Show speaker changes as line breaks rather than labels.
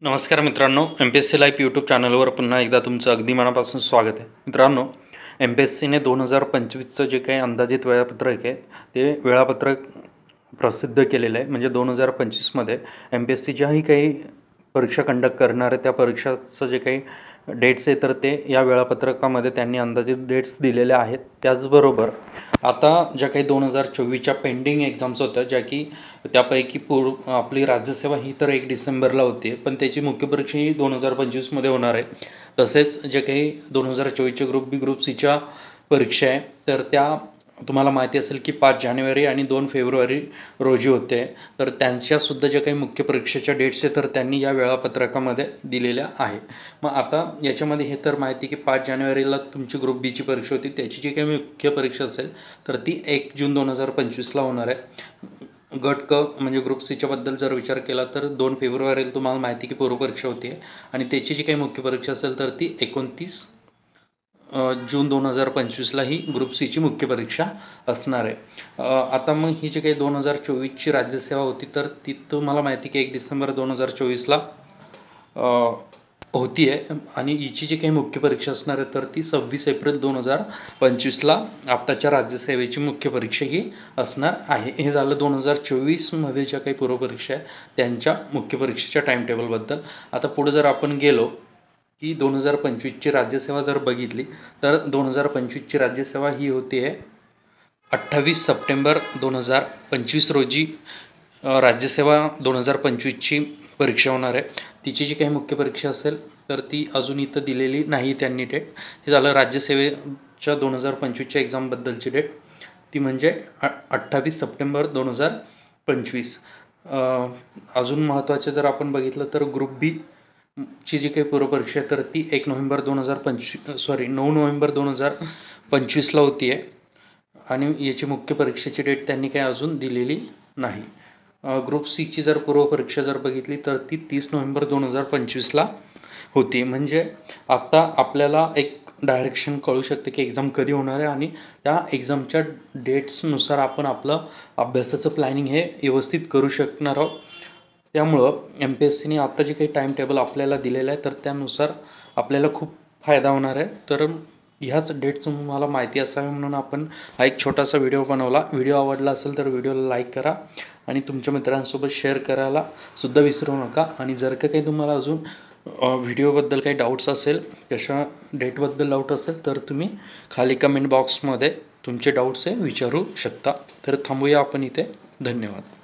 नमस्कार मित्रांनो, MPSC live YouTube चॅनलवर पुन्हा एकदा तुमचं अगदी मनापासून स्वागत आहे. मित्रांनो, MPSCने 2025चं जे काही अंदाजित वेळापत्रक आहे ते वेळापत्रक प्रसिद्ध केलेलं आहे. म्हणजे 2025मध्ये MPSC ज्याही काही परीक्षा कंडक्ट करणार आहे त्या परीक्षाचं जे काही डेट्स आहे तर ते या वेळापत्रकामध्ये त्यांनी अंदाजित डेट्स दिलेल्या आहेत. त्याचबरोबर आता ज्या काही 2024च्या पेंडिंग एक्झाम्स होत्या, ज्या की त्यापैकी आपली राज्यसेवा ही तर 1 डिसेंबरला होती, पण त्याची मुख्य परीक्षा ही 2025मध्ये होणार आहे. तसेच जे काही 2024चे ग्रुप बी ग्रुप सीच्या परीक्षा आहे तर त्या तुम्हाला माहिती असेल की 5 जानेवारी आणि 2 फेब्रुवारी रोजी होते. तर त्यांच्यासुद्धा ज्या काही मुख्य परीक्षेच्या डेट्स आहे तर त्यांनी या वेळापत्रकामध्ये दिलेल्या आहे. मग आता याच्यामध्ये हे तर माहिती की 5 जानेवारीला तुमची ग्रुप बीची परीक्षा होती, त्याची जी काही मुख्य परीक्षा असेल तर ती 1 जून 2025ला होणार आहे. गट क म्हणजे ग्रुप सीच्याबद्दल जर विचार केला तर 2 फेब्रुवारीला तुम्हाला माहिती की पूर्वपरीक्षा होती आणि त्याची जी काही मुख्य परीक्षा असेल तर ती 29 जून 2025ला ही ग्रुप सीची मुख्य परीक्षा असणार आहे. आता मग ही जी काही 2024ची राज्यसेवा होती तर ती तुम्हाला माहिती की 1 डिसेंबर 2024ला होती आहे आणि हिची जी काही मुख्य परीक्षा असणार आहे तर ती 26 एप्रिल 2025ला आत्ताच्या राज्यसेवेची मुख्य परीक्षा ही असणार आहे. हे झालं 2024मध्ये ज्या काही पूर्वपरीक्षा आहे त्यांच्या मुख्य परीक्षेच्या टाईमटेबलबद्दल. आता पुढे जर आपण गेलो की 2025ची राज्यसेवा जर बघितली तर 2025ची राज्यसेवा ही होती आहे 28 सप्टेंबर 2025 रोजी राज्यसेवा 2025ची परीक्षा होणार आहे. तिची जी काही मुख्य परीक्षा असेल तर ती अजून इथं दिलेली नाही त्यांनी डेट. हे झालं राज्यसेवेच्या 2025च्या एक्झामबद्दलची डेट, ती म्हणजे 28 सप्टेंबर 2025. अजून महत्त्वाचे जर आपण बघितलं तर ग्रुप बी ची जी काही पूर्वपरीक्षा आहे तर ती 9 नोव्हेंबर 2025ला होती आहे आणि याची मुख्य परीक्षेची डेट त्यांनी काही अजून दिलेली नाही. ग्रुप सीची जर पूर्वपरीक्षा जर बघितली तर ती 30 नोव्हेंबर 2025ला होती. म्हणजे आता आपल्याला एक डायरेक्शन कळू शकते की एक्झाम कधी होणार आहे आणि त्या एक्झामच्या डेट्सनुसार आपण आपलं अभ्यासाचं प्लॅनिंग हे व्यवस्थित करू शकणार आहोत. त्यामुळं MPSCने आत्ता जे काही टाईम टेबल आपल्याला दिलेलं आहे तर त्यानुसार आपल्याला खूप फायदा होणार आहे. तर ह्याच डेट्स तुम्हाला माहिती असावी म्हणून आपण हा एक छोटासा व्हिडिओ बनवला. व्हिडिओ आवडला असेल तर व्हिडिओला लाईक करा आणि तुमच्या मित्रांसोबत शेअर करायला सुद्धा विसरू नका. आणि जर का काही तुम्हाला अजून व्हिडिओबद्दल काही डाऊट्स असेल, कशा डेटबद्दल डाऊट असेल तर तुम्ही खाली कमेंट बॉक्समध्ये तुमचे डाऊट्स हे विचारू शकता. तर थांबूया आपण इथे. धन्यवाद.